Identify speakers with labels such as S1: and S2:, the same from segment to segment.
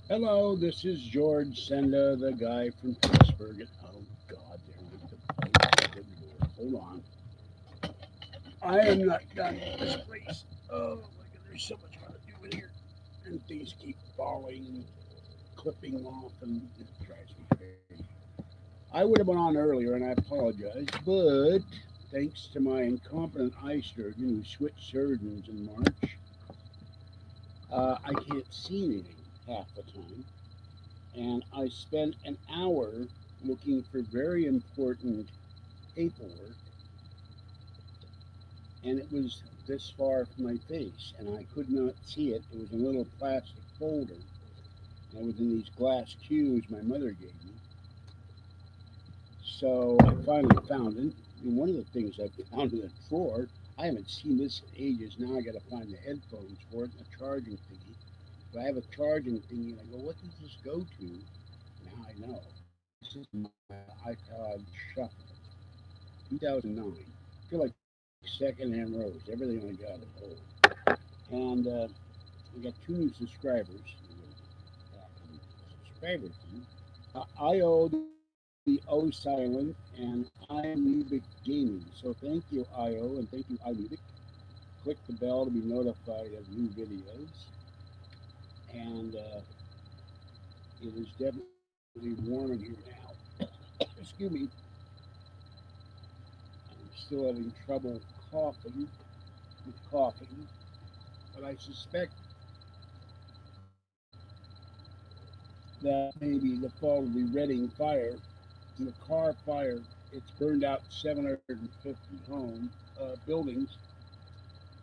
S1: Hello, this is George Senda, the guy from Pittsburgh. Oh God, there went the good Lord. Hold on. I am not done with this place. Oh my God, there's so much more to do in here. And things keep falling, clipping off, and it drives me crazy. I would have been on earlier, and I apologize, but thanks to my incompetent eye surgeon who switched surgeons in March, I can't see anything half the time. And I spent an hour looking for very important paperwork, and it was this far from my face, and I could not see it. It was a little plastic folder, and it was in these glass cubes my mother gave me. So I finally found it. And one of the things I found in the drawer, I haven't seen this in ages. Now I got to find the headphones for it and a charging thingy. But I have a charging thingy, and I go, what does this go to? Now I know. This is my iPod Shuffle, 2009. I feel like secondhand rose. Everything I got is old. And we got two new subscribers. Subscribers. IO, the O Silent, and iMusic Gaming. So thank you, IO, and thank you, iMusic. Click the bell to be notified of new videos. And it is definitely warm in here now. Excuse me. I'm still having trouble coughing with coughing, but I suspect that maybe the fall of the Reading fire, the car fire, it's burned out 750 buildings,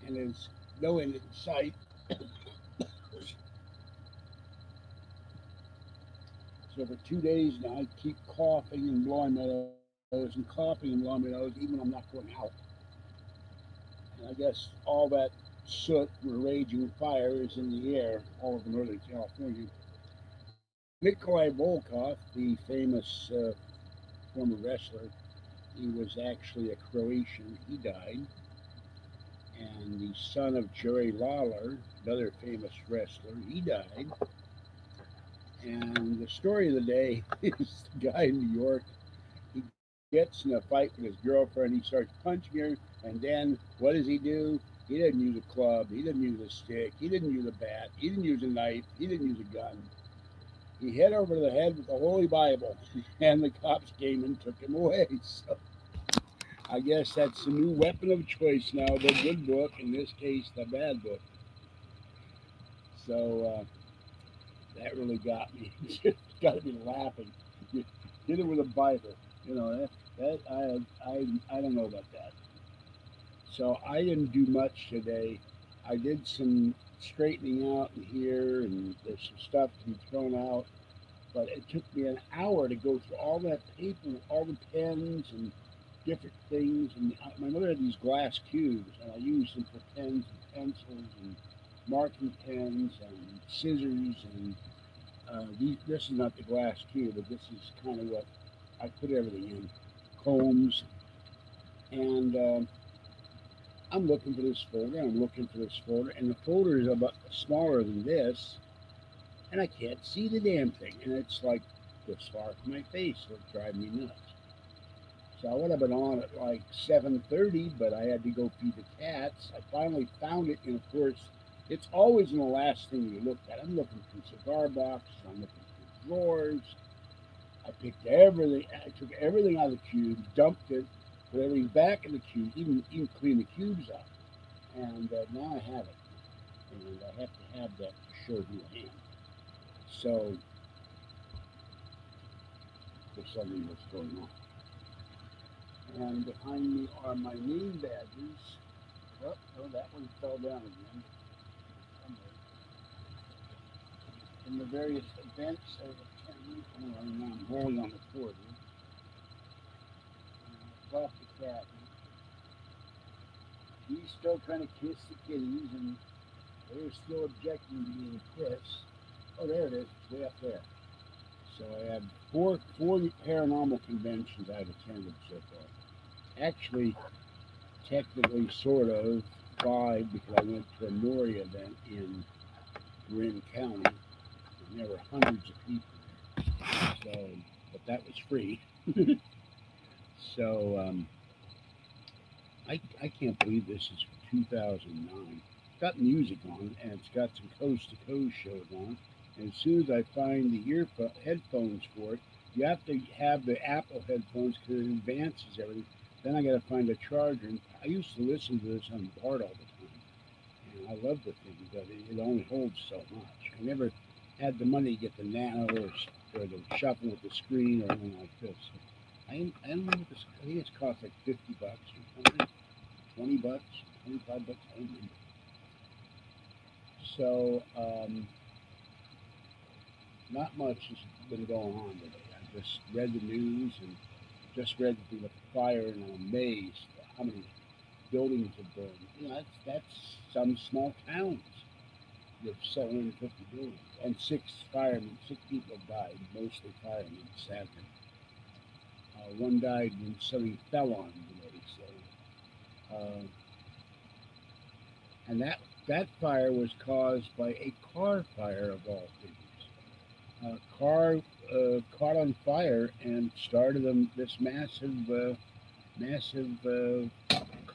S1: and there's no end in sight. So for 2 days now, I keep coughing and blowing my nose and coughing and blowing my nose, even when I'm not going out. And I guess all that soot or raging fire is in the air all over Northern California. Nikolai Volkov, the famous former wrestler, he was actually a Croatian. He died. And the son of Jerry Lawler, another famous wrestler, he died. And the story of the day is the guy in New York. He gets in a fight with his girlfriend. He starts punching her, and then what does he do? He didn't use a club. He didn't use a stick. He didn't use a bat. He didn't use a knife. He didn't use a gun. He hit over the head with the Holy Bible, and the cops came and took him away. So I guess that's the new weapon of choice now, the good book, in this case, the bad book. So that really got me. Got to be laughing. You hit it with a Bible. You know that I don't know about that. So I didn't do much today. I did some straightening out in here, and there's some stuff to be thrown out. But it took me an hour to go through all that paper, all the pens and different things. And my mother had these glass cubes, and I used them for pens and pencils and marking pens and scissors. And this is not the glass cube, but this is kind of what I put everything in, combs. And I'm looking for this folder. I'm looking for this folder, and the folder is about smaller than this, and I can't see the damn thing. And it's like this far from my face, so it's driving me nuts. So I would have been on at like 7:30, but I had to go feed the cats. I finally found it, and of course, it's always in the last thing you look at. I'm looking through cigar boxes. I'm looking through drawers. I picked everything. I took everything out of the cube, dumped it, put everything back in the cube, even cleaned the cubes out. And now I have it, and I have to have that to show who I am. So there's something that's going on. And behind me are my name badges. Oh, no, that one fell down again. Somewhere. In the various events I've attended, I'm holding on the cord here. Talk to cat. He's still trying to kiss the kitties, and they're still objecting to being kissed. Oh, there it is. It's way up there. So I had four paranormal conventions I've attended so far. Actually, technically, sort of five because I went to a Nori event in Marin County. and there were hundreds of people there. So, but that was free. So I can't believe this is 2009. It's got music on, and it's got some coast to coast shows on. And as soon as I find the headphones for it, you have to have the Apple headphones because it advances everything. Then I got to find a charger. And I used to listen to this on BART all the time, and I love the thing, but it only holds so much. I never had the money to get the Nano or the shuffle with the screen or anything like this. I don't know what this. I think it's cost like $50 or something, $20, $25. I don't remember. So not much has been going on today. I just read the news and just read the fire, and I'm amazed at how many buildings have burned. That's some small towns. You have 750 buildings, and six people have died, mostly firemen. Sadly, one died when something fell on him today. So, and that fire was caused by a car fire of all things. Car caught on fire and started this massive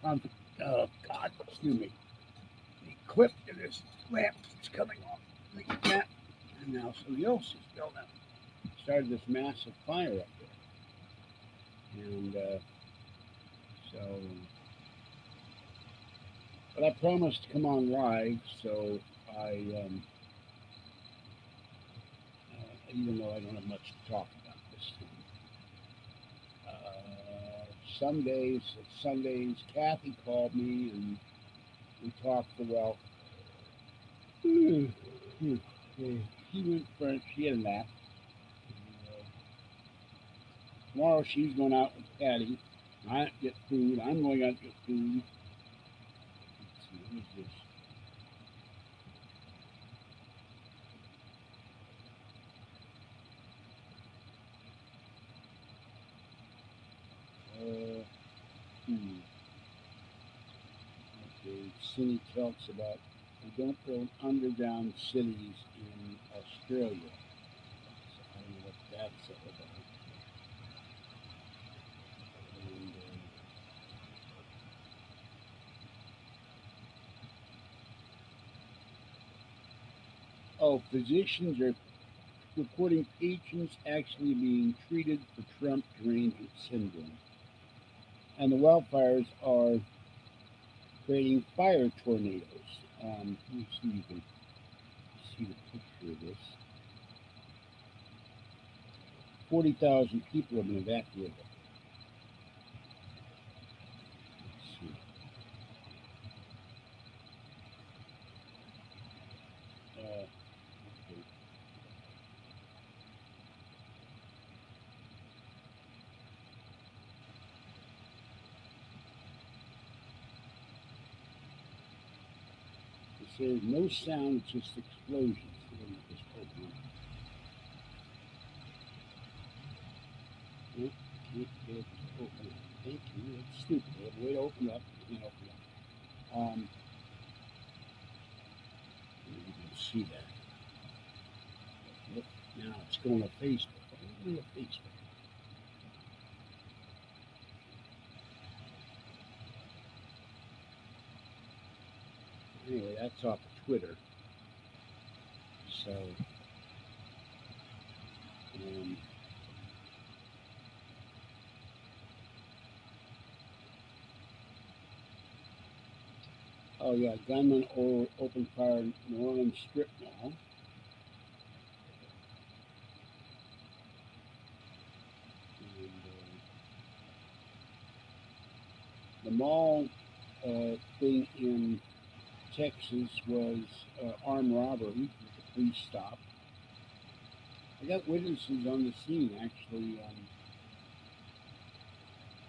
S1: conflict. Oh God, excuse me. The clip to this lamp is coming off like that, and now somebody else is building up. Started this massive fire up there, and so. But I promised to come on live, so even though I don't have much to talk about this time. Sundays, Kathy called me and we talked for well. She went for she had a nap. Uh, Tomorrow she's going out with Patty. I get food. I'm going out to get food. Let's see, what is this? Uh, hmm. Okay, City talks about we don't build underground cities in Australia. So I don't know what that's all about. And, physicians are reporting patients actually being treated for Trump derangement syndrome. And the wildfires are creating fire tornadoes. Let me see if you can see the picture of this. 40,000 people have been evacuated. Let's see. Okay. It says no sound, just explosions. Let me just open it. Nope, can't get it to open up. Thank you. It's stupid. They have a way to open up. You can't open up. You can see that. Look, now it's going to Facebook. Only a Facebook. Anyway, that's off of Twitter. So, um, oh yeah, gunman open fire in New Orleans strip mall. And, the mall thing in Texas was armed robbery that the police stopped. I got witnesses on the scene actually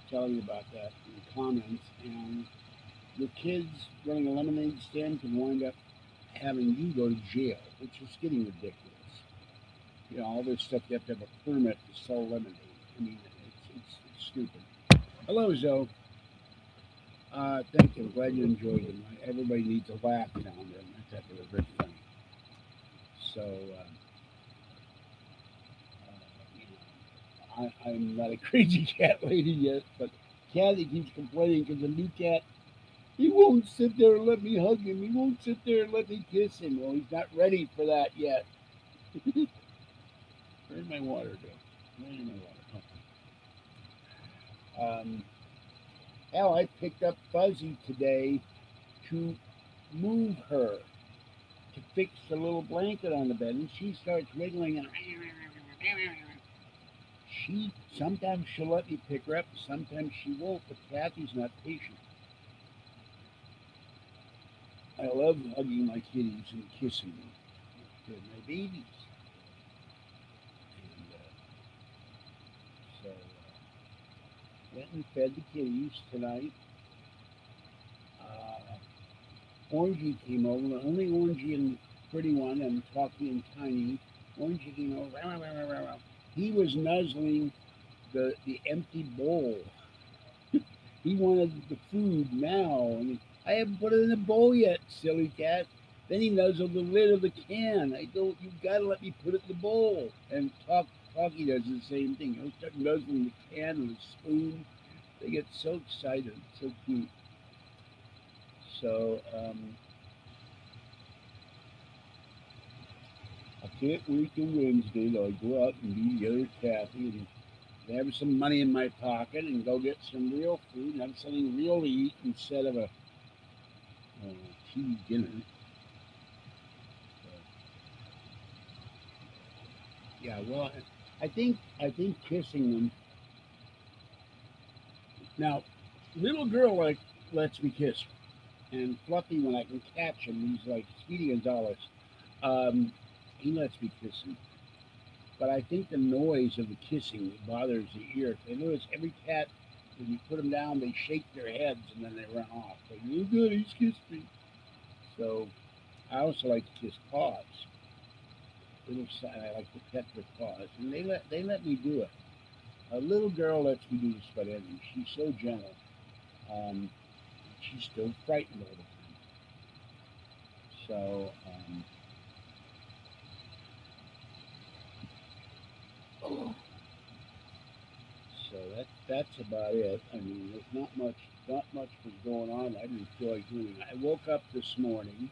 S1: telling you about that in the comments. And your kids running a lemonade stand can wind up having you go to jail, which is getting ridiculous. All this stuff you have to have a permit to sell lemonade. I mean, it's stupid. Hello, Zoe. Thank you. I'm glad you enjoyed it. Everybody needs a laugh now and then. I thought they were very funny. So, I'm not a crazy cat lady yet, but cat that keeps complaining because the new cat, he won't sit there and let me hug him. He won't sit there and let me kiss him. Well, he's not ready for that yet. Where'd my water go? Where's my water? Oh. Hell, I picked up Fuzzy today to move her to fix the little blanket on the bed, and she starts wriggling and she sometimes she'll let me pick her up, sometimes she won't. But Kathy's not patient. I love hugging my kitties and kissing them. They're my babies. And went and fed the kitties tonight. Orangey came over, only Orangey and Pretty One, and Talkie and Tiny. Orangey came over. Rah, rah, rah, rah, rah. He was nuzzling the empty bowl. He wanted the food now, and I haven't put it in the bowl yet, silly cat. Then he nuzzled the lid of the can. I go, you gotta let me put it in the bowl. And Talkie does the same thing. He'll start nuzzling the can with a spoon. They get so excited, so cute. So I can't wait till Wednesday till I go out and meet the other Kathy and have some money in my pocket and go get some real food and have something real to eat instead of a TV dinner. So, yeah, well, I think kissing them now. Little girl like lets me kiss her, and Fluffy when I can catch him, he's like Speedy Gonzales. Um, he lets me kiss him. But I think the noise of the kissing bothers the ear. They notice every cat, when you put them down, they shake their heads and then they run off. Like, oh, good, he's kissed me. So I also like to kiss paws. I like to pet their paws, and they let me do it. A little girl lets me do this about anything. She's so gentle. Um, she's still frightened all the time. So that's about it. I mean, there's not much was going on. I didn't feel like doing it. I woke up this morning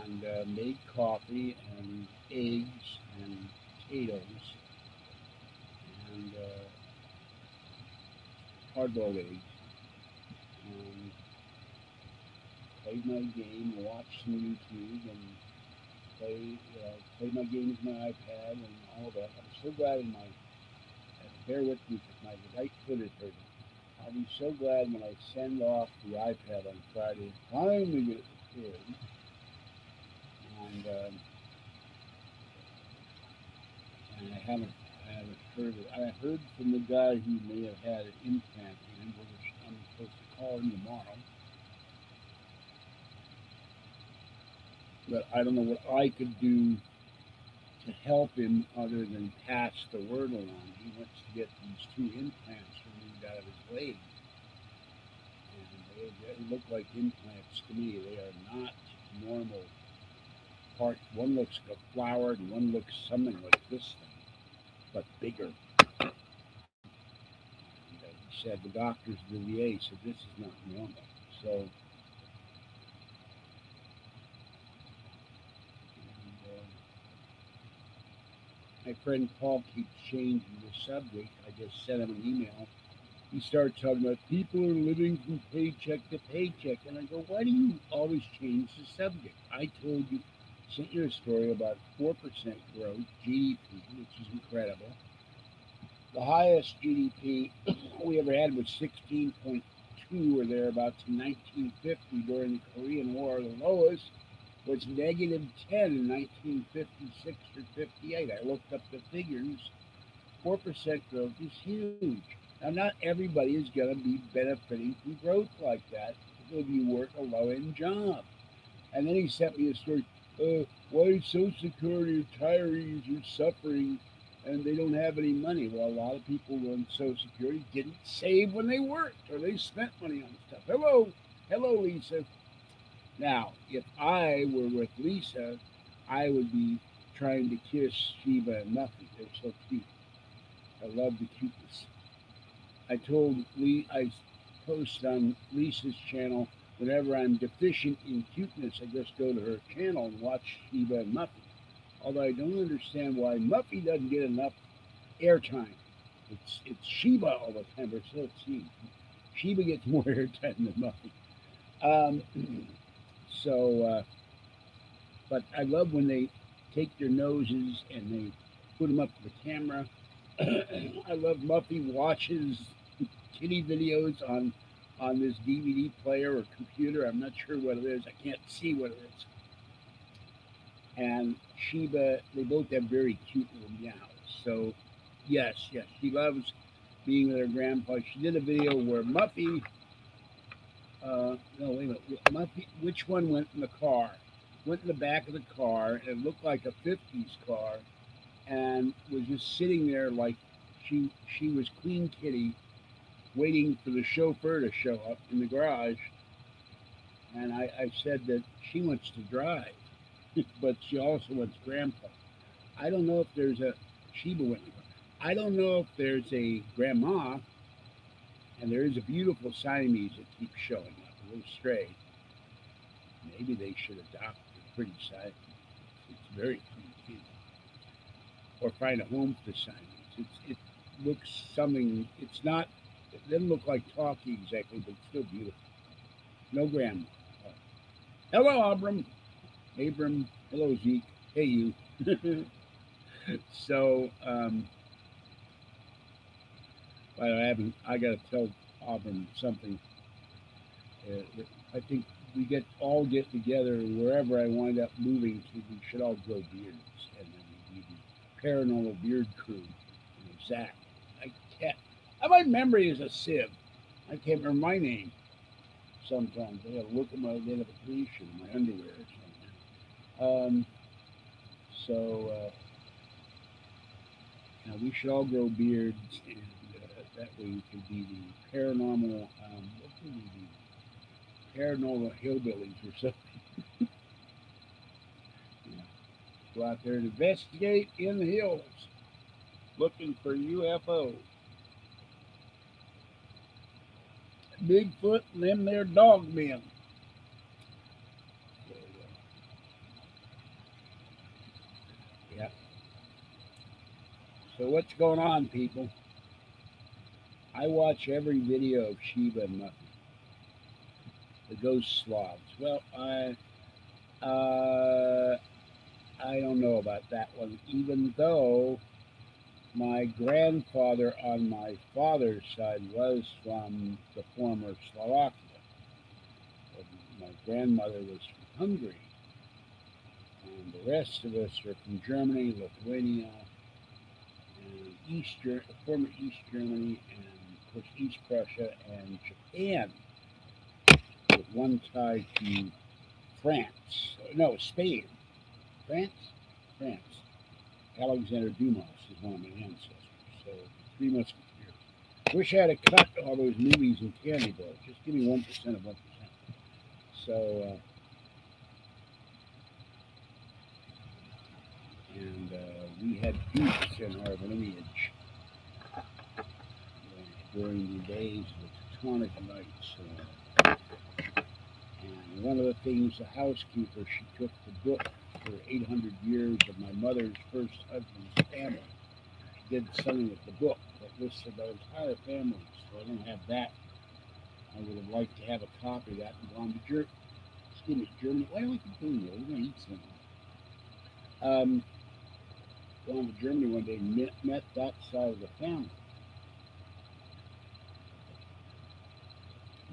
S1: and made coffee and eggs and potatoes and hard-boiled eggs and played my game, watched some YouTube and played my games on my iPad and all that. I'm so glad bear with me because my right foot is hurting. I'll be so glad when I send off the iPad on Friday. Finally get it repaired. And and I haven't heard it. I heard from the guy who may have had an implant in, which I'm supposed to call him tomorrow. But I don't know what I could do to help him other than pass the word along. He wants to get these two implants removed out of his leg, and they look like implants to me. They are not normal part. One looks like a flower, and one looks something like this thing, but bigger. And, he said the doctors at the VA said this is not normal. So my friend Paul keeps changing the subject. I just sent him an email. He started talking about people are living from paycheck to paycheck, and I go, why do you always change the subject? I told you, sent you a story about 4% growth, GDP, which is incredible. The highest GDP we ever had was 16.2 or thereabouts in 1950 during the Korean War. The lowest was negative 10 in 1956 or 58. I looked up the figures. 4% growth is huge. Now, not everybody is going to be benefiting from growth like that if you work a low end job. And then he sent me a story. Why Social Security retirees are suffering and they don't have any money? Well, a lot of people on Social Security didn't save when they worked or they spent money on stuff. Hello, Lisa. Now, if I were with Lisa, I would be trying to kiss Shiva and Muffy. They're so cute. I love the cuteness. I told Lee I post on Lisa's channel whenever I'm deficient in cuteness. I just go to her channel and watch Sheba and Muffy. Although I don't understand why Muffy doesn't get enough airtime. It's Sheba all the time. Or so it seems. Sheba gets more airtime than Muffy. Um, so, but I love when they take their noses and they put them up to the camera. I love Muffy watches kitty videos on this DVD player or computer. I'm not sure what it is. I can't see what it is. And Sheba, they both have very cute little meows. So, yes, she loves being with her grandpa. She did a video where Muffy, no, wait a minute, Muffy, which one went in the car? Went in the back of the car, and it looked like a '50s car, and was just sitting there like she was Queen Kitty, waiting for the chauffeur to show up in the garage. And I said that she wants to drive, but she also wants grandpa. I don't know if there's a Sheba Whitney. I don't know if there's a grandma, and there is a beautiful Siamese that keeps showing up, a little stray. Maybe they should adopt a pretty Siamese. It's very pretty kid. Or find a home for the Siamese. It looks something. It's not. It doesn't look like Talkie exactly, but it's still beautiful. No grandma. Uh, Hello, Abram. Abram. Hello, Zeke. Hey, you. So, but I haven't. I got to tell Auburn something. I think we get together wherever I wind up moving to. We should all grow beards, and then we be the paranormal beard crew. Zach. I can't. My memory is a sieve. I can't remember my name. Sometimes I got to look at my identification, my underwear, or something. So now we should all grow beards, and that way we could be the paranormal. What could we be? Paranormal hillbillies or something. You know, go out there and investigate in the hills, looking for UFO, Bigfoot, and them there dog men. So, yeah. So what's going on, people? I watch every video of Sheba and Muffy, the ghost slobs. Well, uh, I don't know about that one, even though my grandfather on my father's side was from the former Slovakia. But my grandmother was from Hungary, and the rest of us are from Germany, Lithuania, and former East Germany, and of course East Prussia and Japan, with one tie to France. No, Spain. France? France. Alexander Dumas is one of my ancestors. So, Three Musketeers. Wish I had cut all those movies and candy bars. Just give me 1% of 1%. So, and we had dukes in our lineage during the days of the Teutonic Knights. And one of the things, the housekeeper, she took the book for 800 years of my mother's first husband's family. She did something with the book that listed our entire family. So I don't have that. I would have liked to have a copy of that and gone to Germany. Why do we keep doing that? We're going to eat something. Gone to Germany one day and met that side of the family.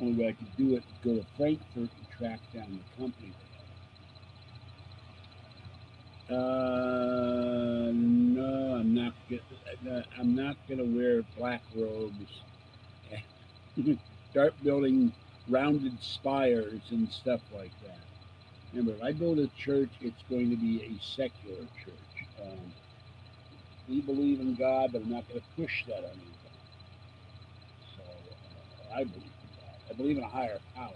S1: Only way I could do it is go to Frankfurt and track down the company. No, I'm not. I'm not gonna wear black robes. Start building rounded spires and stuff like that. Remember, if I build a church, it's going to be a secular church. We believe in God, but I'm not going to push that on anybody. So I believe in God. I believe in a higher power.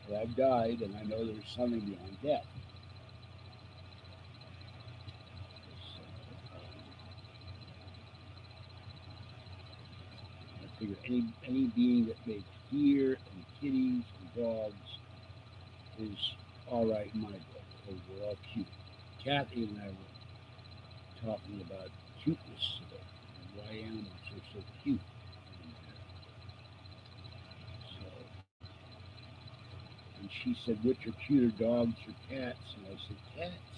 S1: But I've died, and I know there's something beyond death. any being that makes deer and kitties and dogs is all right in my book. They're all cute. Kathy and I were talking about cuteness today and why animals are so cute. And she said, which are cuter, dogs or cats? And I said, cats.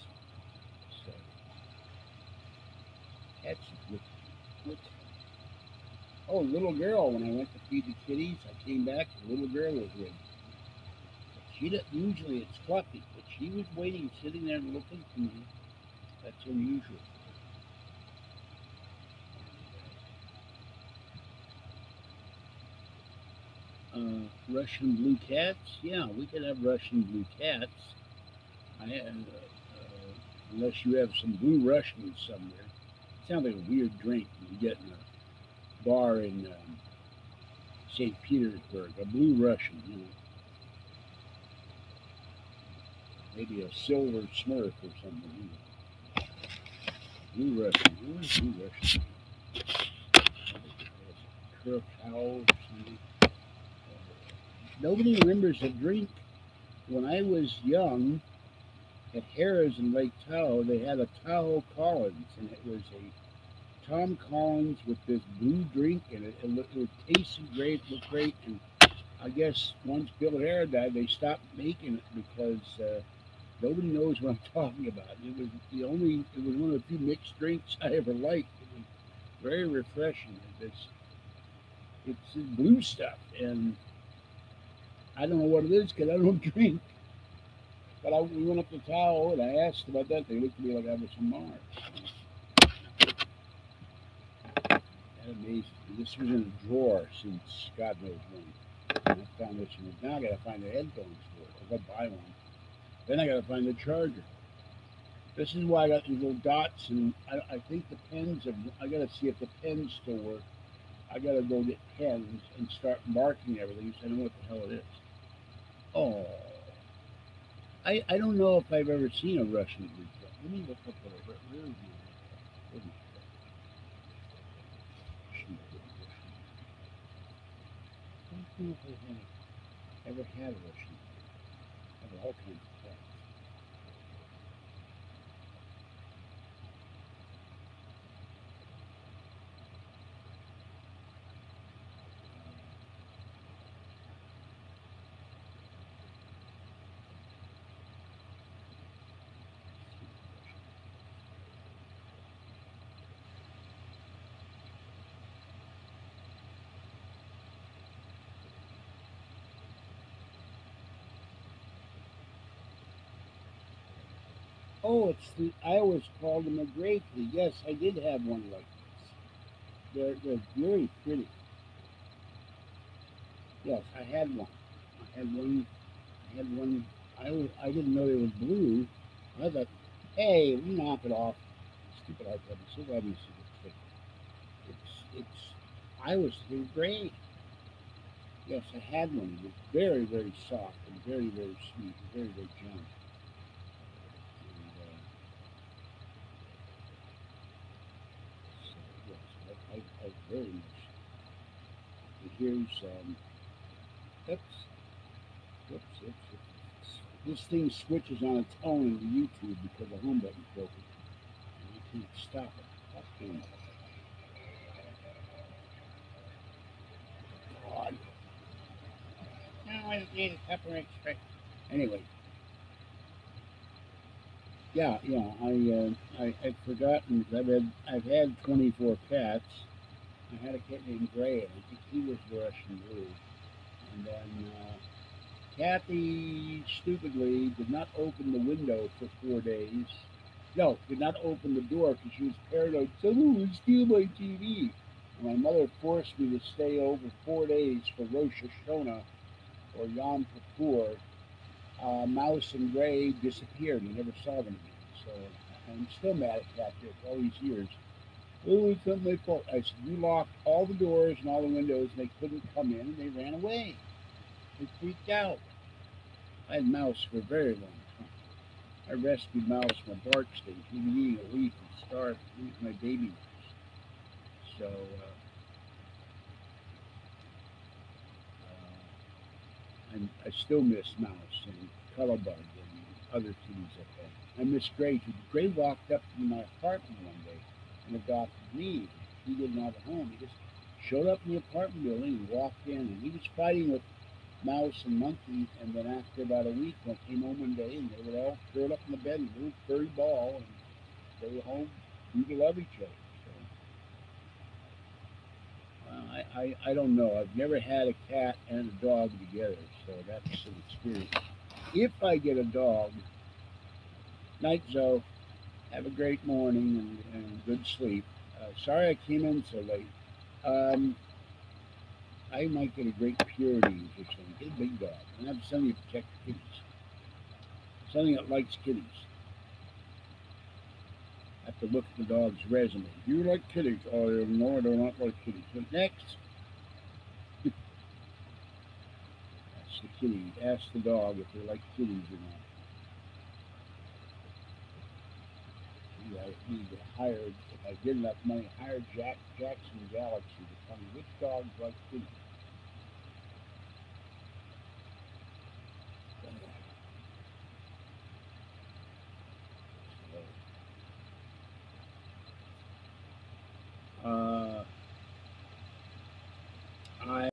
S1: So, cats look cute. Oh, little girl, when I went to feed the kitties, I came back, the little girl was with me. She didn't, usually it's Fluffy, but she was waiting, sitting there looking for me. That's unusual. Russian blue cats? Yeah, we could have Russian blue cats. Unless you have some blue Russians somewhere. It sounds like a weird drink you get in a bar in St. Petersburg. A blue Russian, maybe a silver Smurf or something. Blue Russian. Who is blue Russian? Curacao or something. Nobody remembers a drink. When I was young, at Harrah's in Lake Tahoe, they had a Tahoe Collins, and it was a Tom Collins with this blue drink in it. It tasted great, looked great, and I guess once Bill Harrah died, they stopped making it because nobody knows what I'm talking about. It was one of the few mixed drinks I ever liked. It was very refreshing. It's blue stuff, and I don't know what it is because I don't drink. But we went up to Tahoe and I asked about that. They looked at me like I was from Mars. That amazed me. This was in a drawer since God knows when. And I found this one. Now I gotta find the headphones for it. I gotta buy one. Then I gotta find the charger. This is why I got these little dots, and I think the pens have. I gotta see if the pens still work. I gotta go get pens and start marking everything so I know what the hell it is. Oh, I don't know if I've ever seen a Russian blue cat. Let me look up what a Russian. I don't know if I ever had a Russian. I have all kinds of cats. Oh, it's the. I always called them a gray flea. Yes, I did have one like this. They're very pretty. Yes, I had one. I had one. I had one. I didn't know they were blue. I thought, hey, knock it off. Stupid iPad. So glad you see it. It's. I was thinking gray. Yes, I had one. It was very, very soft and very, very sweet, and very, very gentle. And, so, yes, I very much. And here's oops, oops. This thing switches on its own to YouTube because the home button's broken, and I can't stop it. Fucking God! Now I need a copyright strike. Anyway, yeah. I'd forgotten. I've had 24 cats. I had a cat named Gray, and I think he was Russian blue. And then Kathy stupidly did not open the window for 4 days. No, did not open the door because she was paranoid. Someone would steal my TV. And my mother forced me to stay over 4 days for Rosh Hashanah or Yom Kippur. Mouse and Gray disappeared. I never saw them again. So I'm still mad at Kathy after all these years. Oh, it's not my fault. I said, you locked all the doors and all the windows and they couldn't come in and they ran away. They freaked out. I had Mouse for a very long time. I rescued Mouse from a bark stage. He was eating a leaf and starved. He was my baby mouse. So, And I still miss Mouse and Cuddlebug and other kitties like that. I miss Gray too. Gray walked up to my apartment one day and adopted me. He didn't have a home. He just showed up in the apartment building and walked in, and he was fighting with Mouse and Monkey. And then after about a week, I came home one day, and they were all curled up in the bed, and a little furry ball, and they were home. We love each other. So, I don't know. I've never had a cat and a dog together, so that's an experience. If I get a dog, night Zoe, have a great morning and good sleep. Sorry I came in so late. Um, I might get a great purity or something. Get a big dog. And have something to protect the kitties. Something that likes kitties. I have to look at the dog's resume. Do you like kitties? Oh, no, I do not like kitties. But next, ask the kitty. Ask the dog if they like kitties or not. Maybe I need to hire, if I get enough money, hire Jackson Galaxy to tell me which dogs like kitties. Uh, I'm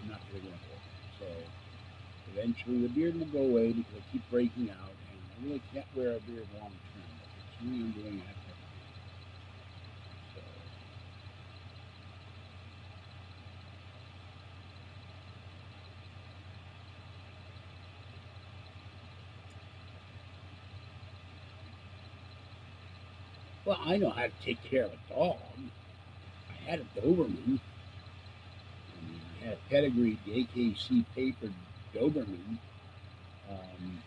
S1: not going to go. So eventually the beard will go away because I keep breaking out, and I really can't wear a beard long term. But it's really I'm doing that. So, well, I know how to take care of a dog. I had a Doberman. I had a pedigree AKC paper Doberman. Um,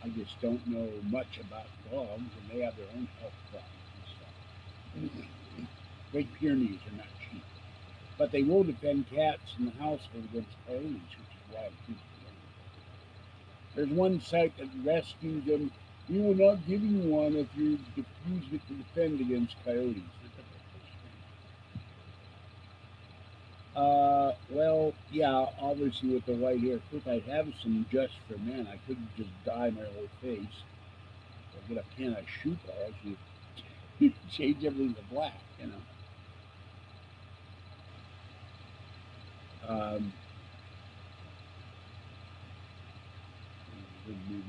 S1: I just don't know much about dogs, and they have their own health problems and stuff. Great Pyrenees are not cheap, but they will defend cats in the household against coyotes, which is why I keep them. There's one site that rescues them. We will not give you one if you use it to defend against coyotes. Well, yeah, obviously with the white hair. Of course, I have some just for men. I couldn't just dye my whole face. Or get a can of shoe polish and change everything to black, you know. Um,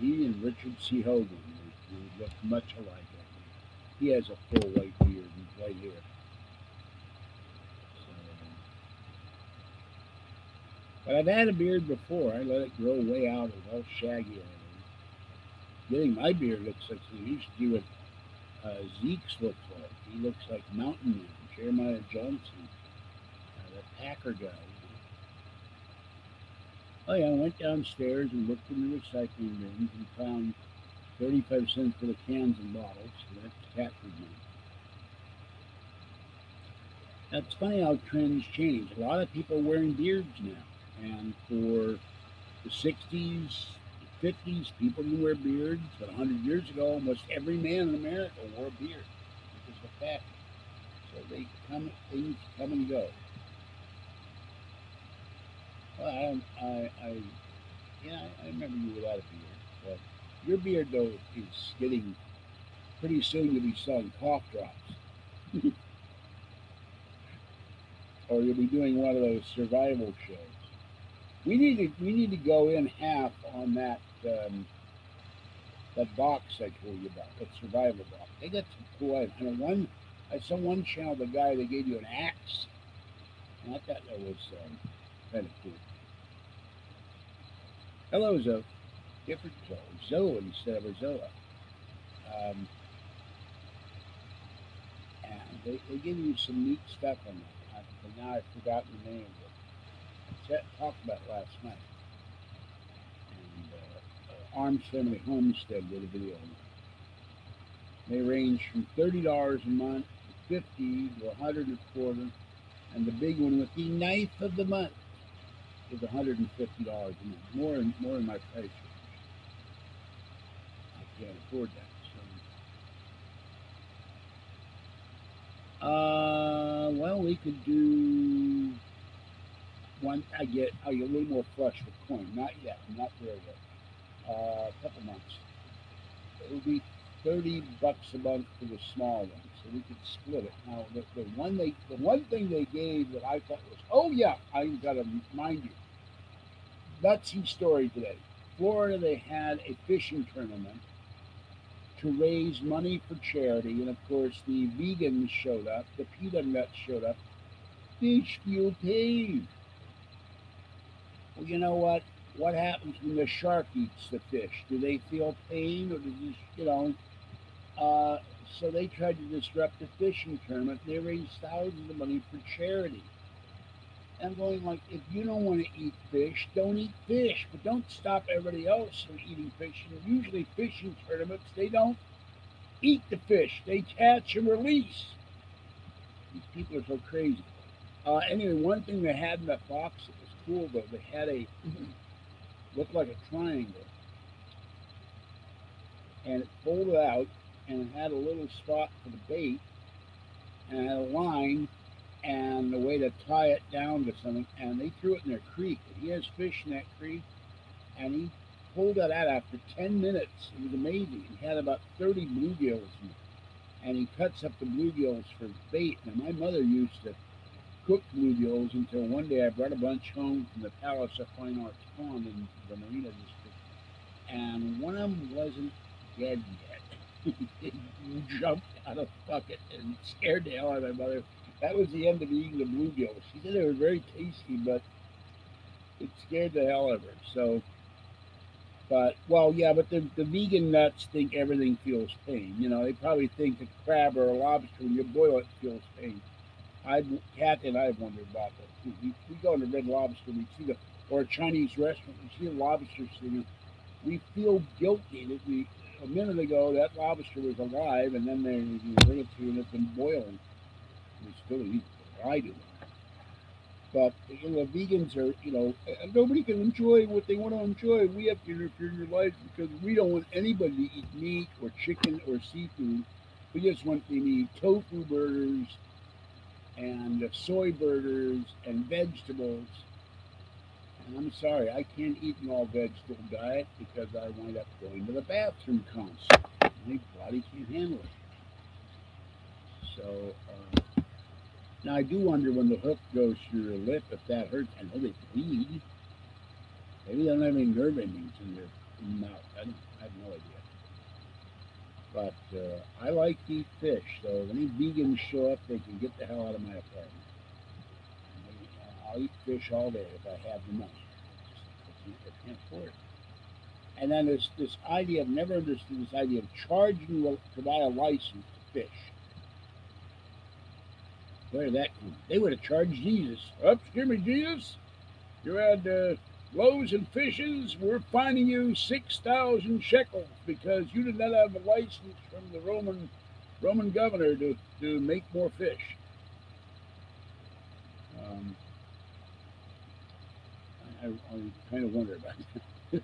S1: me and Richard C. Hogan, we look much alike. He has a full white beard and white hair. So, but I've had a beard before. I let it grow way out. It was all shaggy. Getting my beard looks like he used to do what Zeke's looks like. He looks like Mountain Man, Jeremiah Johnson, the Packer guy. Oh yeah, I went downstairs and looked in the recycling bins and found 35 cents for the cans and bottles. So that's cat food money. It's funny how trends change. A lot of people are wearing beards now. And for the 60s, 50s, people didn't wear beards. But 100 years ago, almost every man in America wore a beard. It was a fact. So things come and go. Well, yeah, I remember you without a beard. But your beard, though, is getting pretty soon to be selling cough drops. Or you'll be doing one of those survival shows. We need to go in half on that box I told you about, that survival box. They got some cool items. I saw one channel the guy they gave you an axe, and I thought that was kind of cool. Hello, Zoe. Different Zoe. Zoe instead of a Zoa. Um, and they give you some neat stuff on that. But now I've forgotten the name of it. I talked about it last night. And Arms Family Homestead did a video on it. They range from $30 a month to 50 to 100 a quarter, and the big one with the knife of the month is $150 a month. More in my price range. I can't afford that. So Well, we could do one. I get a little more flush with coin. Not yet. I'm not there yet. A couple months. It would be $30 a month for the small one, so we could split it. Now, the one thing they gave that I thought was, oh yeah, I got to remind you, nutsy story today. Florida, they had a fishing tournament to raise money for charity, and of course the vegans showed up, the peanut nuts showed up. Fish feel pain. Well, you know what? What happens when the shark eats the fish? Do they feel pain, or does this, Uh, so they tried to disrupt the fishing tournament. They raised thousands of money for charity. I'm going like, if you don't want to eat fish, don't eat fish, but don't stop everybody else from eating fish. And usually, fishing tournaments they don't eat the fish; they catch and release. These people are so crazy. Anyway, one thing they had in that box that was cool though, they had a looked like a triangle, and it folded out, and it had a little spot for the bait, and it had a line and a way to tie it down to something. And they threw it in their creek. And he has fish in that creek, and he pulled it out after 10 minutes. It was amazing. He had about 30 bluegills in it, and he cuts up the bluegills for bait. Now, my mother used to cook bluegills until one day I brought a bunch home from the Palace of Fine Arts Pond in the Marina District, and one of them wasn't dead yet. He jumped out of the bucket and scared the hell out of my mother. That was the end of eating the bluegills. She said they were very tasty, but it scared the hell out of her. So, but well, yeah, but the vegan nuts think everything feels pain. They probably think a crab or a lobster when you boil it feels pain. I, Kathy and I have wondered about that too. We go to Red Lobster, we see or a Chinese restaurant, we see a lobster sitting. We feel guilty that we a minute ago that lobster was alive, and then they bring it to you and it's been boiling. We still eat it. I do. But vegans are, nobody can enjoy what they want to enjoy. We have to interfere in your life because we don't want anybody to eat meat or chicken or seafood. We just want them to eat tofu burgers and soy burgers and vegetables. And I'm sorry, I can't eat an all vegetable diet because I wind up going to the bathroom constantly. My body can't handle it. So now I do wonder when the hook goes through your lip if that hurts. I know they bleed. Maybe they don't have any nerve endings in the mouth. I have no idea. But I like to eat fish, so if any vegans show up, they can get the hell out of my apartment. I'll eat fish all day if I have the money. I can't afford it. And then there's this idea, I've never understood this idea of charging to buy a license to fish. Where did that come from? They would have charged Jesus. Excuse me, Jesus. You had loaves and fishes. We're fining you 6,000 shekels because you did not have a license from the Roman governor to make more fish. Um, I kind of wonder about that.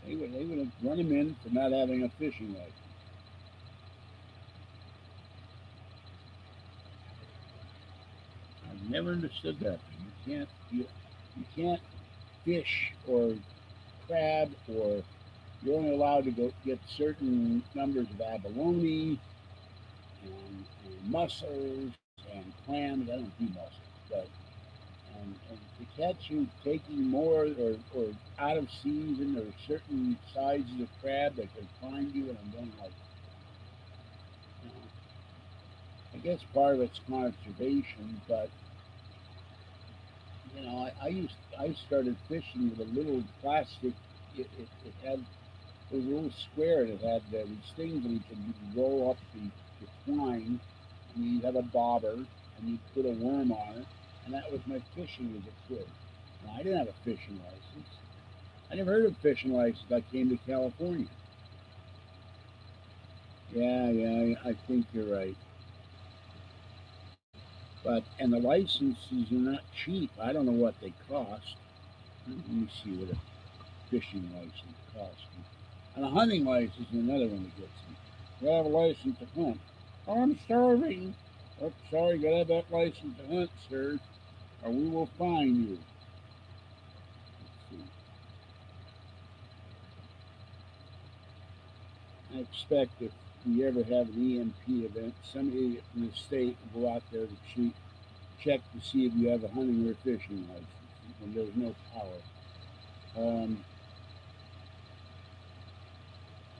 S1: They would have run him in for not having a fishing license. I've never understood that. You can't fish or crab or you're only allowed to go get certain numbers of abalone and mussels and clams. I don't do mussels, but and to catch you taking more or out of season or certain sizes of crab that can find you, and I'm going like, you know, I guess part of it's conservation, but I started fishing with a little plastic. It had it was a little square, and it had these things, and you could roll up the twine, and you'd have a bobber, and you'd put a worm on it, and that was my fishing as a kid. And I didn't have a fishing license. I never heard of fishing license. I came to California. Yeah, I think you're right. But and the licenses are not cheap. I don't know what they cost. Let me see what a fishing license costs me. And a hunting license is another one that gets me. You have a license to hunt. I'm starving. Oh, sorry, gotta have that license to hunt, sir, or we will fine you. Let's see. I expect if we ever have an EMP event, somebody in the state will go out there to check to see if you have a hunting or fishing license when there's no power. Um,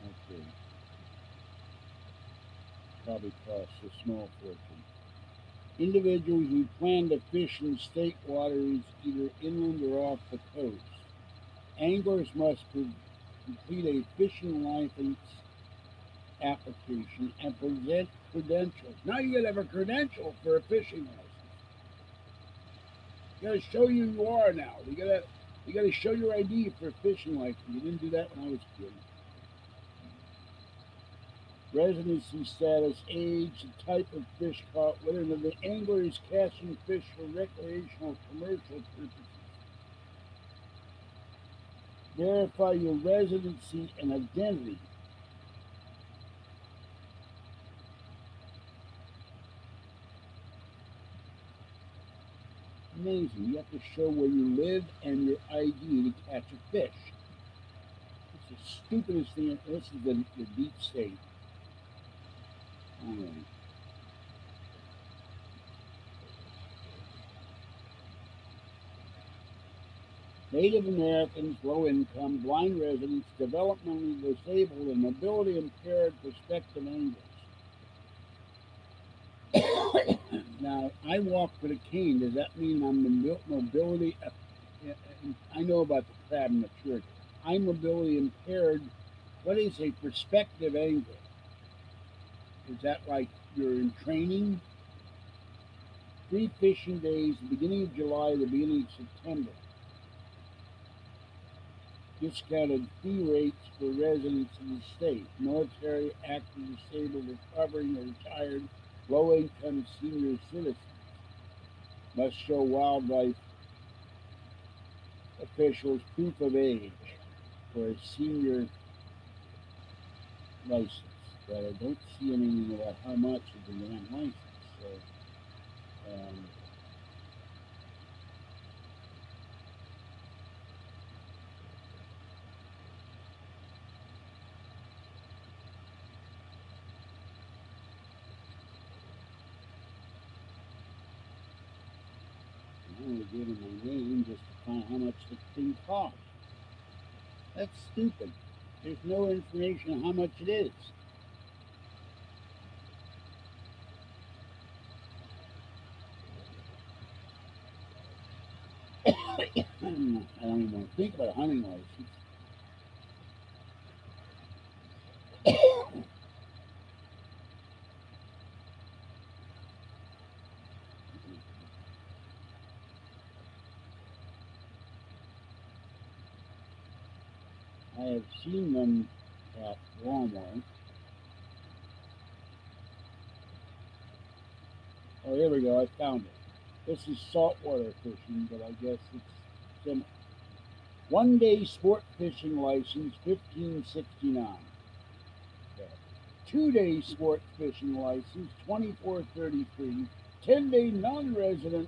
S1: okay, probably costs a small fortune. Individuals who plan to fish in state waters, either inland or off the coast. Anglers must complete a fishing license application and present credentials. Now you gotta have a credential for a fishing license. You gotta show you are now. You gotta show your ID for a fishing license. You didn't do that when I was a kid. Residency status, age, the type of fish caught, whether the angler is catching fish for recreational or commercial purposes. Verify your residency and identity. Amazing. You have to show where you live and your ID to catch a fish. It's the stupidest thing. This is the deep state. All right. Native Americans, low income, blind residents, developmentally disabled, and mobility impaired prospective anglers. Now, I walk with a cane. Does that mean I'm mobility? I know about the crab and the turtle. I'm mobility impaired. What is a prospective angler? Is that like you're in training? Free fishing days, the beginning of July, the beginning of September. Discounted fee rates for residents in the state. Military, active, disabled, recovering, or retired, low income senior citizens must show wildlife officials proof of age for a senior license. But I don't see anything about how much is a damn license. So, I'm only giving my name just to find how much the thing costs. That's stupid. There's no information on how much it is. I don't even want to think about a hunting license. I have seen them at Walmart. Oh, here we go. I found it. This is saltwater fishing, but I guess it's similar. 1 day sport fishing license, 1569. Okay. 2 day sport fishing license, 2433. 10 day non-resident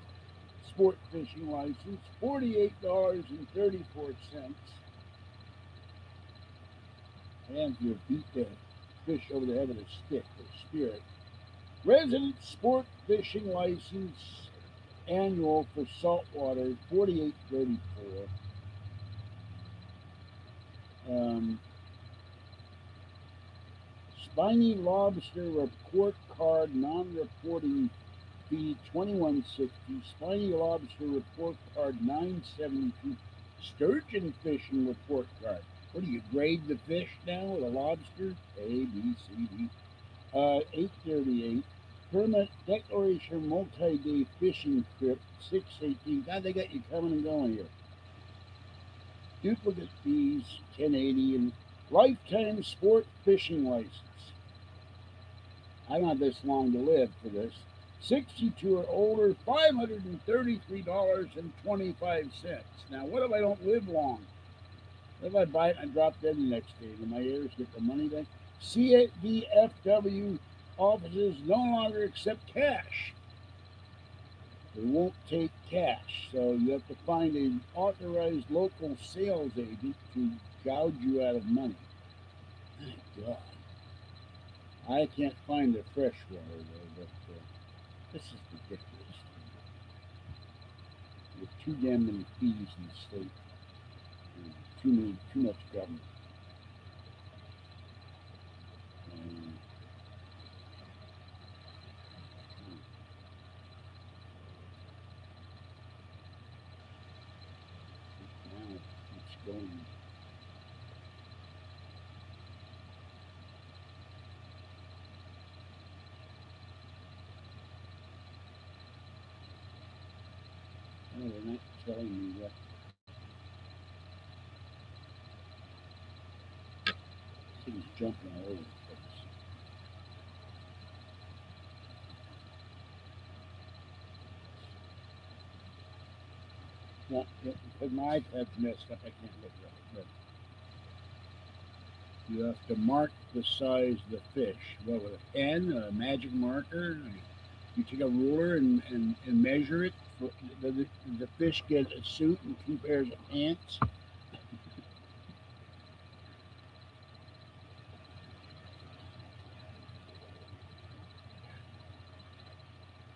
S1: sport fishing license, $48.34. And you beat the fish over the head with a stick or spear it. Resident sport fishing license annual for saltwater, 48.34. Um, Spiny lobster report card non-reporting fee, 21.60. Spiny lobster report card, 9.72. Sturgeon fishing report card. What do you grade the fish now with a lobster? A, B, C, D. 8.38. Permit declaration multi-day fishing trip, 6.18. God, they got you coming and going here. Duplicate fees, 10.80, and lifetime sport fishing license. I don't have this long to live for this. 62 or older, $533.25. Now, what if I don't live long? What if I buy it and I drop dead the next day? Do my heirs get the money back? CDFW offices no longer accept cash. They won't take cash, so you have to find an authorized local sales agent to gouge you out of money. My God, I can't find the fresh water though, but this is ridiculous. There's too damn many fees in the state, and too much government. And now it's going. No, they're not telling me what. Things jumping all over the place. Not because my iPad's messed up. I can't look at it. But you have to mark the size of the fish. What with a pen, a magic marker? You take a ruler and measure it. The fish get a suit and two pairs of pants.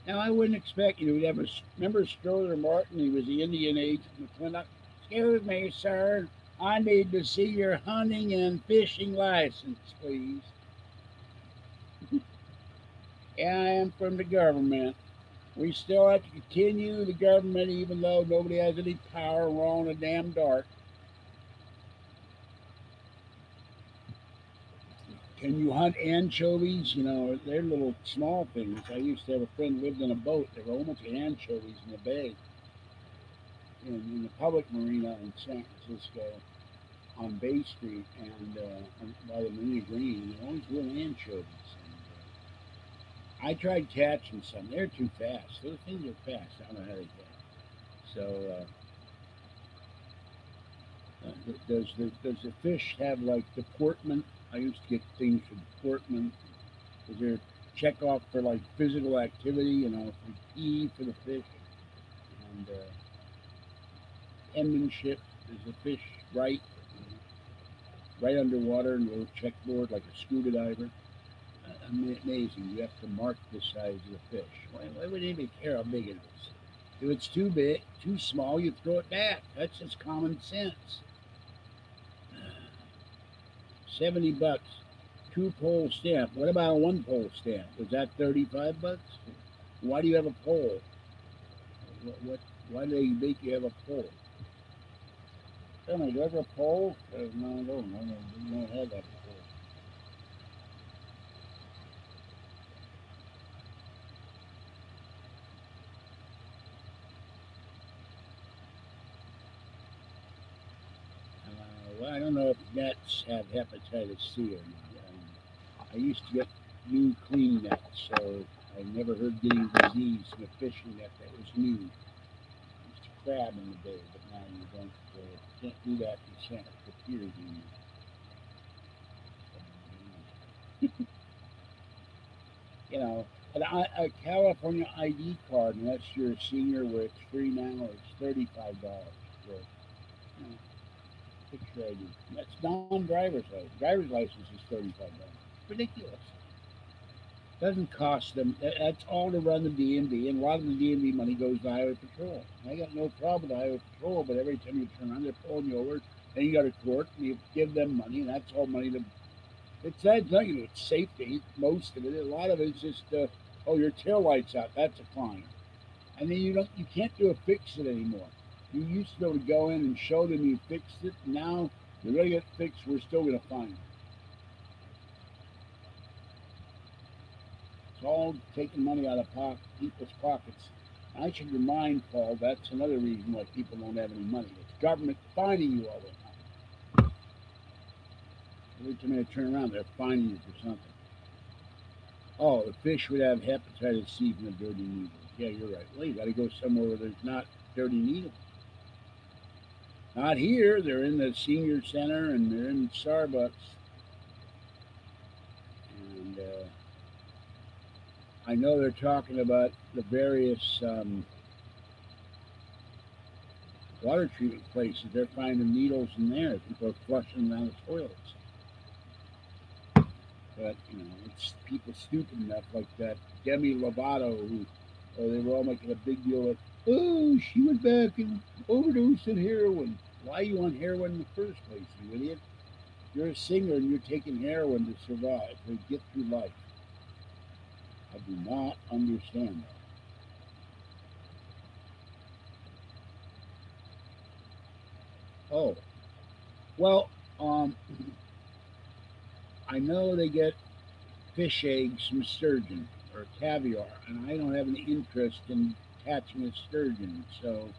S1: Now I wouldn't expect you to have a. Remember Stroller Martin? He was the Indian agent in the clinic. Excuse me, sir. I need to see your hunting and fishing license, please. Yeah, I am from the government. We still have to continue the government even though nobody has any power. We're all in the damn dark. Can you hunt anchovies? You know, they're little small things. I used to have a friend who lived in a boat. There were almost anchovies in the bay, in the public marina in San Francisco on Bay Street and by the Marina Green. And there always were anchovies. I tried catching some. They're too fast. Those things are fast. I don't know how they catch. So, does the fish have like deportment? I used to get things for deportment. Is there check off for like physical activity? You know, for pee for the fish and penmanship. Is the fish right? Right underwater and a little checkboard like a scuba diver. Amazing. You have to mark the size of the fish. Why would anybody care how big it is? If it's too big, too small, you throw it back. That's just common sense. $70. Two pole stamp. What about a one pole stamp? Was that $35? Why do you have a pole? What why do they make you have a pole? Tell me, do you have a pole? No, I don't. I don't have that before. Well, I don't know if nets have hepatitis C or not. I used to get new clean nets, so I never heard getting disease in a fishing net that was new. I used to crab in the bay, but now you don't. Can't do that in Santa for piers anymore. You know, a California ID card, unless you're a senior where it's free now, it's $35 for you know, picture ID. That's non-driver's license. Driver's license is $35. Ridiculous. Doesn't cost them. That's all to run the DMV, and a lot of the DMV money goes to Highway Patrol. I got no problem with the Highway Patrol, but every time you turn around, they're pulling you over. Then you go to court, and you give them money, and that's all money to. It's that nothing. It's safety. Most of it. A lot of it's just, oh, your tail lights out. That's a fine. And then you can't do a fix it anymore. You used to be able to go in and show them you fixed it. Now you're gonna get fixed. We're still gonna fine you. It's all taking money out of people's pockets. I should remind Paul that's another reason why people don't have any money. It's government fining you all the time. Every time they turn around, they're fining you for something. Oh, the fish would have hepatitis C from the dirty needles. Yeah, you're right. Well, you got to go somewhere where there's not dirty needles. Not here. They're in the senior center and they're in Starbucks. And I know they're talking about the various water treatment places. They're finding needles in there. People are flushing them down the toilets. But it's people stupid enough like that Demi Lovato, who they were all making a big deal of. Oh, she went back and overdosed on heroin. Why are you on heroin in the first place, you idiot? You're a singer and you're taking heroin to survive, to get through life. I do not understand that. Oh, well, um, I know they get fish eggs from sturgeon or caviar, and I don't have any interest in catching a sturgeon, so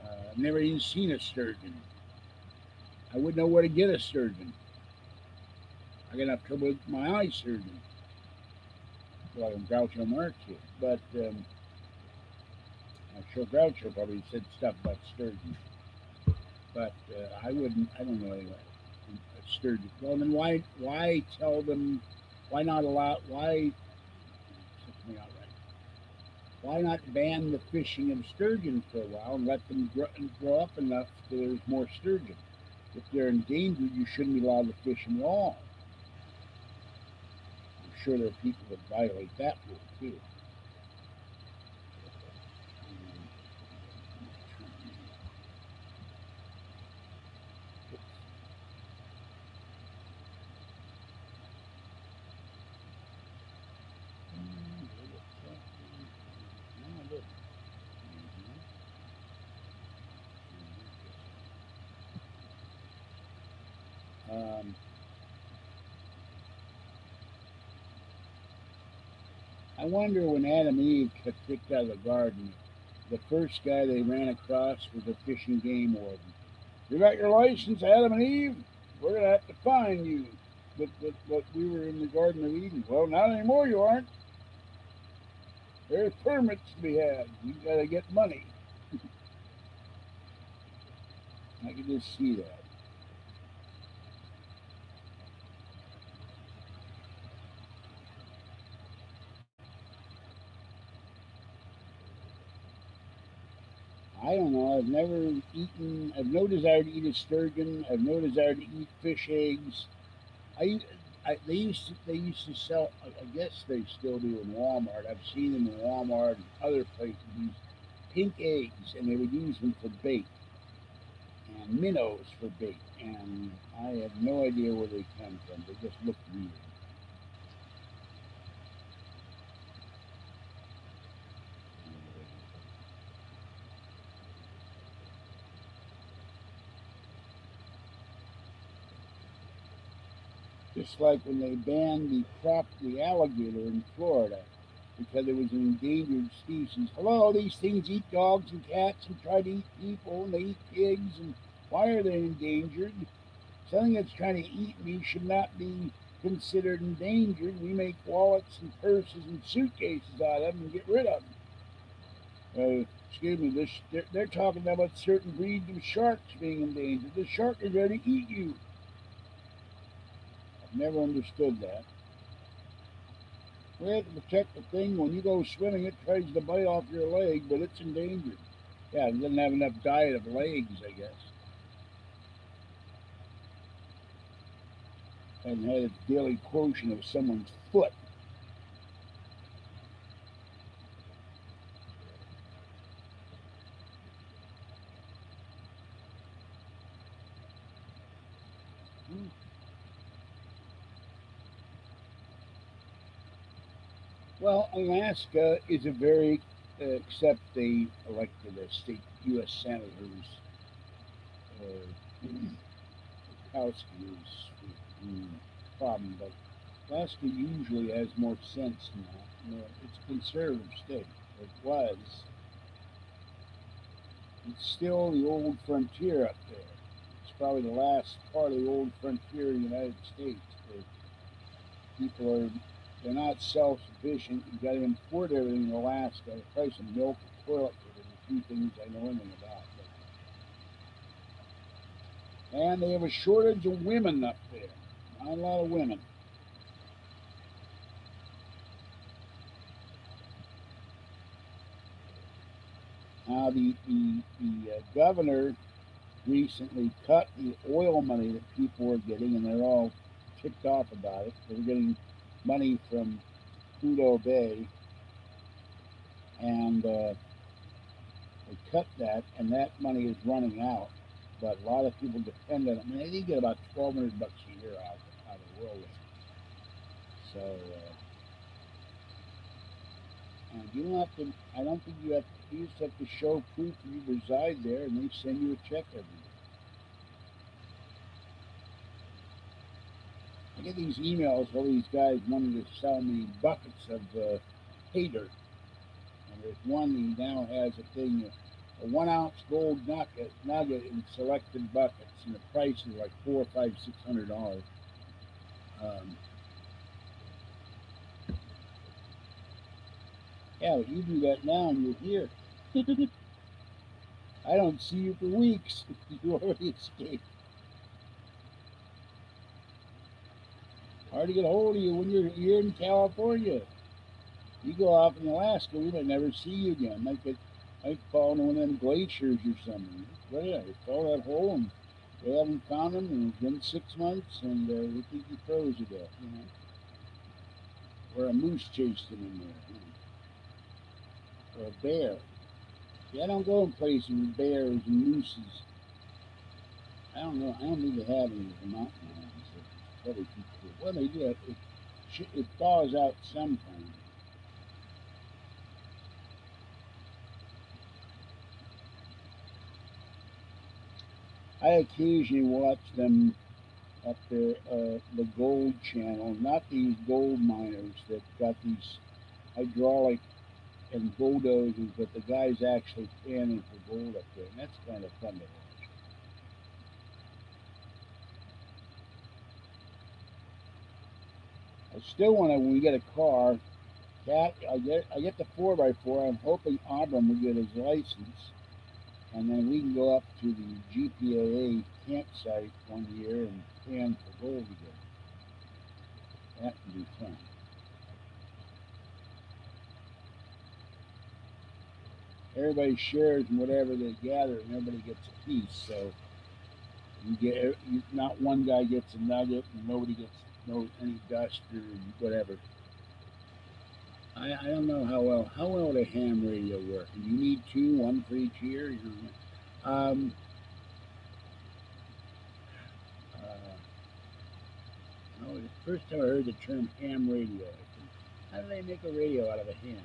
S1: I've never even seen a sturgeon. I wouldn't know where to get a sturgeon. I got enough trouble with my eye surgeon. Well, I'm Groucho Marx here, but I'm sure Groucho probably said stuff about sturgeon, but I wouldn't. I don't know anyway. Sturgeon. Well, then why tell them? Why not allow? Why? Check me out right. Why not ban the fishing of sturgeon for a while and let them grow up enough so there's more sturgeon? If they're endangered, you shouldn't be allowed to fish them at all. I'm sure there are people that violate that rule too. Um, I wonder when Adam and Eve got kicked out of the garden, the first guy they ran across was a fish and game warden. You got your license, Adam and Eve? We're going to have to fine you. But we were in the Garden of Eden. Well, not anymore, you aren't. There's permits to be had. You got to get money. I can just see that. I don't know. I've never eaten. I've no desire to eat a sturgeon. I've no desire to eat fish eggs. I, they used to sell. I guess they still do in Walmart. I've seen them in Walmart and other places. These pink eggs, and they would use them for bait and minnows for bait. And I have no idea where they come from. They just look weird. Just like when they banned the alligator in Florida because it was an endangered species. Hello, these things eat dogs and cats and try to eat people and they eat pigs and why are they endangered? Something that's trying to eat me should not be considered endangered. We make wallets and purses and suitcases out of them and get rid of them. Excuse me, they're talking about certain breeds of sharks being endangered. The shark is there to eat you. I've never understood that. We have to protect the thing. When you go swimming, it tries to bite off your leg, but it's endangered. Yeah, it doesn't have enough diet of legs, I guess. And had a daily quotient of someone's foot. Well, Alaska is a very, except they elected a state U.S. senators, uh, House is problem, but Alaska usually has more sense than that. It's a conservative state. It was. It's still the old frontier up there. It's probably the last part of the old frontier of the United States. Where people are they're not self-sufficient. You got to import everything in Alaska. The price of milk and toilet paper are the two things I know anything about. And they have a shortage of women up there. Not a lot of women. Now the governor recently cut the oil money that people were getting, and they're all ticked off about it. They were getting money from Pluto Bay, and they cut that, and that money is running out. But a lot of people depend on it. I mean, they get about $1,200 a year out of oil. So, and you don't have to. I don't think you have. You just have to show proof that you reside there, and they send you a check every year. I get these emails. All these guys wanting to sell me buckets of pay dirt, and there's one he now has a thing, a 1 ounce gold nugget in selected buckets, and the price is like $400, $500, $600. Um, yeah, but you do that now, and you're here. I don't see you for weeks. You already escaped. Hard to get a hold of you when you're in California. You go off in Alaska, we might never see you again. Might fall into one of them glaciers or something. But yeah, you fall that hole and they haven't found him, and it's been 6 months, and we think he froze to death, Or a moose chased him in there, Or a bear. See, I don't go in places with bears and mooses. I don't know. I don't think they have any of the mountain lions. Probably too cool. Well, they do. It thaws out sometimes. I occasionally watch them up there, the gold channel, not these gold miners that got these hydraulic and bulldozers, but the guys actually panning for gold up there, and that's kind of fun to watch. I still want to, when we get a car, I get the 4x4. I'm hoping Abram will get his license, and then we can go up to the GPAA campsite one year and pan for gold again. That would be fun. Everybody shares in whatever they gather, and everybody gets a piece. So not one guy gets a nugget, and nobody gets any dust or whatever. I don't know how well would a ham radio work. And you need two, one for each ear. Um, the first time I heard the term ham radio, I said, how do they make a radio out of a ham?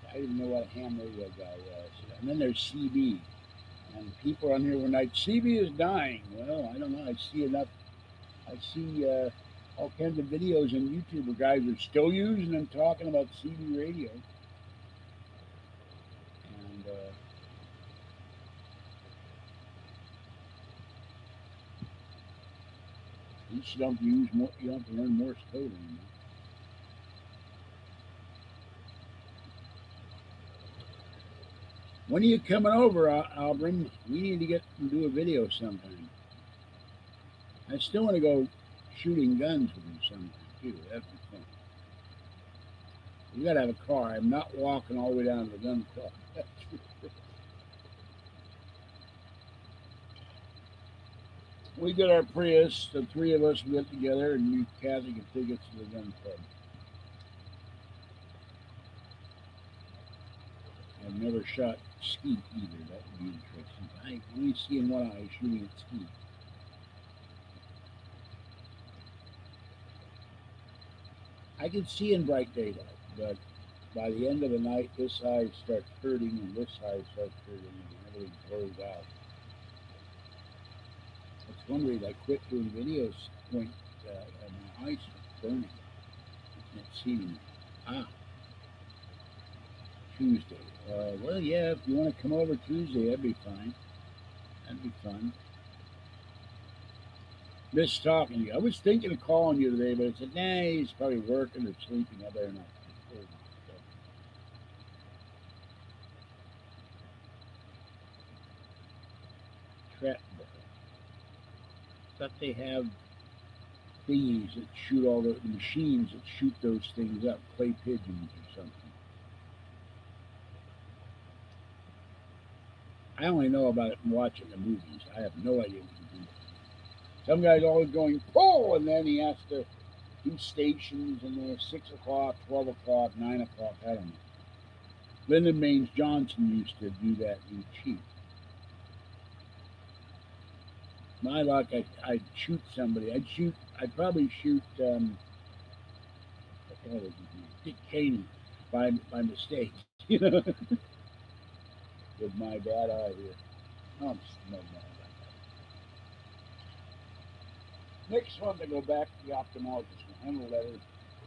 S1: I didn't know what a ham radio guy was. And then there's CB. And people on here were like, CB is dying. Well, I don't know. I see enough. I see all kinds of videos on YouTube where guys are still using them talking about CB radio. And at least you don't have to use more. You don't have to learn Morse code anymore. When are you coming over, Albrin? We need to get and do a video sometime. I still want to go shooting guns with you sometime too. That'd be fun. You gotta have a car. I'm not walking all the way down to the gun club. We get our Prius. The three of us get together, and you, Kathy, can take us to the gun club. I've never shot skeet either. That would be interesting. I only see in one eye shooting at skeet. I can see in bright daylight, but by the end of the night, this eye starts hurting and this eye starts hurting, and everything blurs out. That's one reason I quit doing videos. When my eyes are burning, I can't see anymore. Ah, Tuesday. Well, yeah, if you want to come over Tuesday, that'd be fine. That'd be fun. Miss talking to you. I was thinking of calling you today, but I said, nah, he's probably working or sleeping. I better not. So, trap. Thought they have thingies that shoot all the machines that shoot those things up, clay pigeons or something. I only know about it from watching the movies. I have no idea what to do. Some guy's always going pull, and then he has to do stations, and they're 6 o'clock, 12 o'clock, 9 o'clock. I don't know. Lyndon Baines Johnson used to do that in cheap. My luck, I'd shoot somebody. I'd probably shoot, what the hell was his name? Dick Cheney by mistake, you know, with my bad eye here. Oh, no, no. Next one, to go back to the ophthalmologist and hand a letter,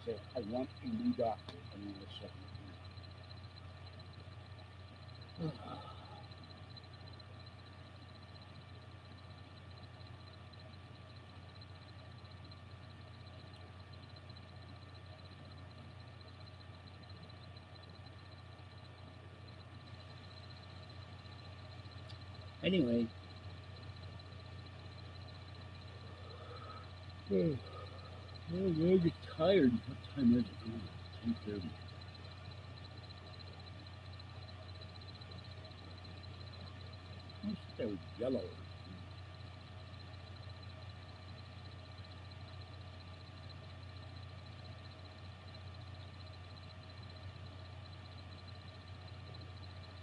S1: say, I want a new doctor. And then a second. Anyway, I get tired. What time is it? 10:30. I wish that was yellow.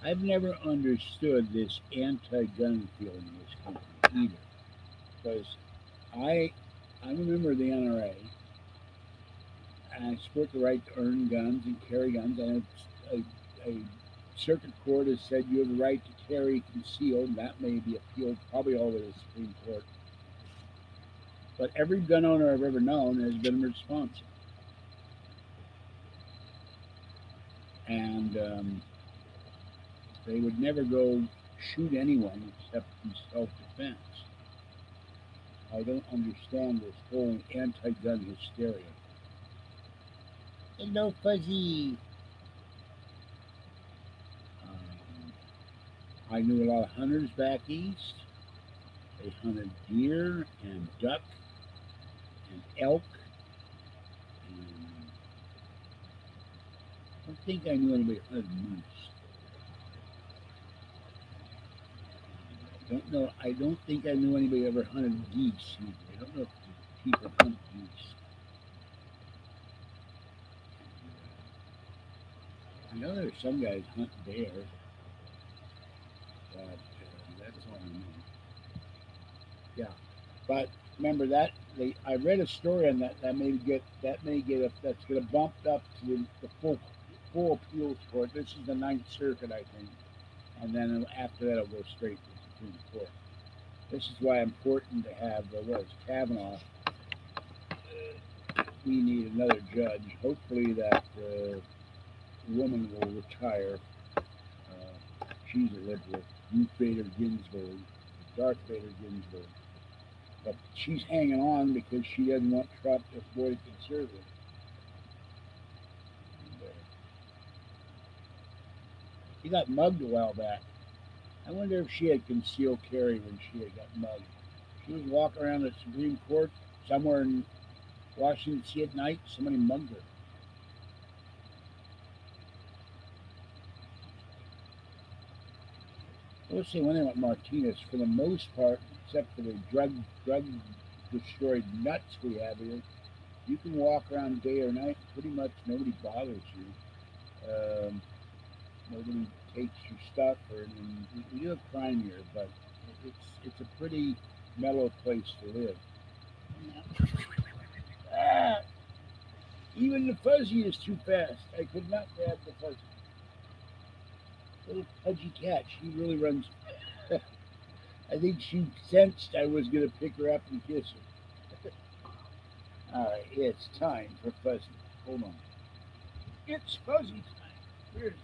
S1: I've never understood this anti-gun feeling in this country either, because I I remember the NRA, and I support the right to earn guns and carry guns, and a circuit court has said you have the right to carry concealed, and that may be appealed probably all the way to the Supreme Court. But every gun owner I've ever known has been responsive, and they would never go shoot anyone except in self-defense. I don't understand this whole anti-gun hysteria. Hello, Fuzzy. Um, I knew a lot of hunters back east. They hunted deer and duck and elk. And I don't think I knew anybody who hunted moose. Don't know. I don't think I knew anybody ever hunted geese either. I don't know if people hunt geese. I know there's some guys hunt bear, but that's all I know. Yeah, but remember that I read a story on that that's going to bump up to the full appeals court. This is the Ninth Circuit, I think, and then after that it'll go straight to the Supreme Court. This is why it's important to have what is Kavanaugh. We need another judge. Hopefully that woman will retire. She's a liberal, Ruth Bader Ginsburg, Darth Bader Ginsburg. But she's hanging on because she doesn't want Trump to avoid conservative. And, he got mugged a while back. I wonder if she had concealed carry when she had got mugged. She was walking around the Supreme Court somewhere in Washington D.C. at night. Somebody mugged her. I will say one thing about Martinez, for the most part, except for the drug destroyed nuts we have here, you can walk around day or night. Pretty much nobody bothers you. Nobody takes your stuff, or anything. We do have crime here, but it's a pretty mellow place to live. Ah, even the fuzzy is too fast. I could not grab the fuzzy. Little pudgy cat. She really runs. I think she sensed I was going to pick her up and kiss her. All right, it's time for fuzzy. Hold on. It's fuzzy time. Where's fuzzy?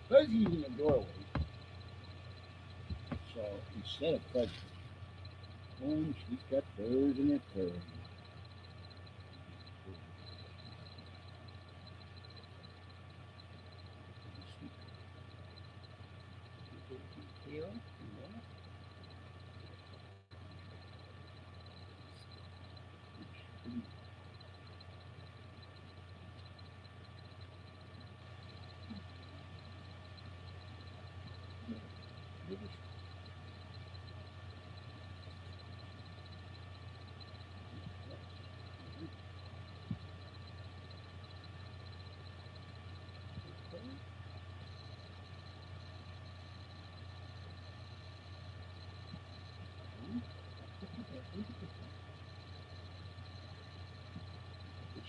S1: Fuzzy's in the doorway, so instead of Fuzzy, boom, she's got furs in her fur.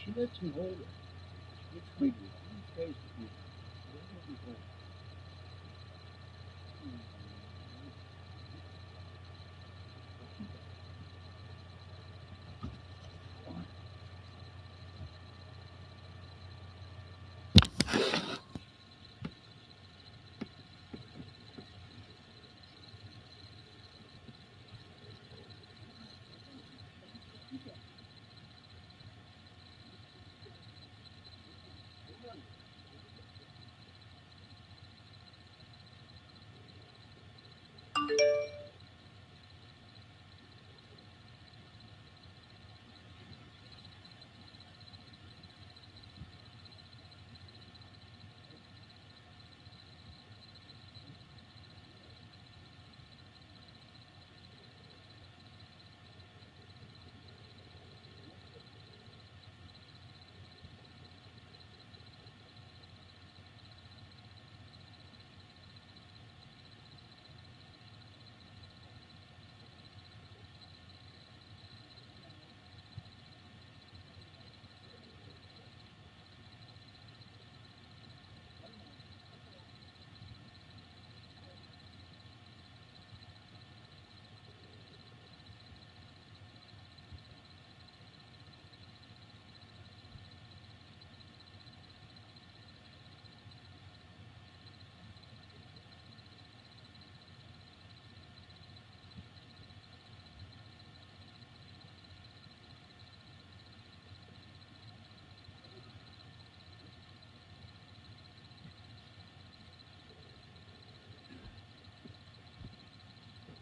S1: She lets me hold her. It's creepy. These guys are creepy. They let me hold her.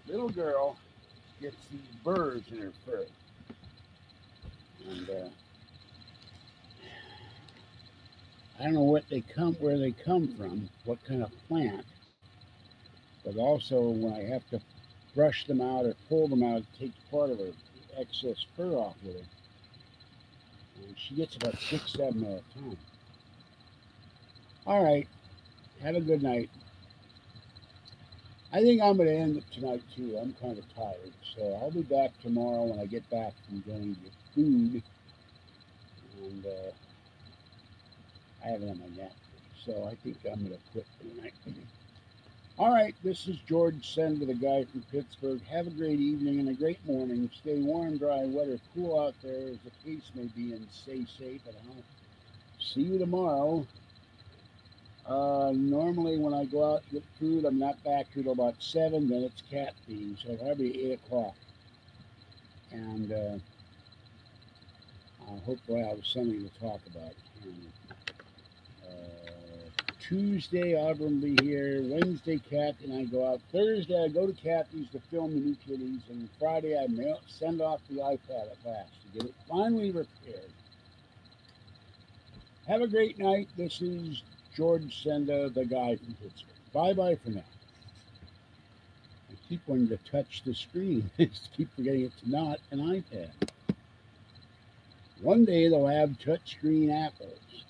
S1: Little girl gets these burrs in her fur. And I don't know where they come from, what kind of plant, but also when I have to brush them out or pull them out, it takes part of her excess fur off with her. And she gets about 6, 7 at a time. All right, have a good night. I think I'm going to end it tonight too. I'm kind of tired, so I'll be back tomorrow when I get back from going to get food, and I haven't had my nap, so I think I'm going to quit for the night. All right, this is George Senda, the guy from Pittsburgh. Have a great evening and a great morning. Stay warm, dry, wet, or cool out there as the case may be, and stay safe. And I'll see you tomorrow. Normally, when I go out to get food, I'm not back here till about 7. Then it's cat feeding, so probably 8 o'clock. And hopefully, I'll have something to talk about. And, Tuesday, Auburn will be here. Wednesday, Kat and I go out. Thursday, I go to Kathy's to film the new kitties. And Friday, I send off the iPad at last to get it finally repaired. Have a great night. This is George Senda, the guy from Pittsburgh. Bye-bye for now. I keep wanting to touch the screen. I just keep forgetting it's not an iPad. One day they'll have touchscreen apples.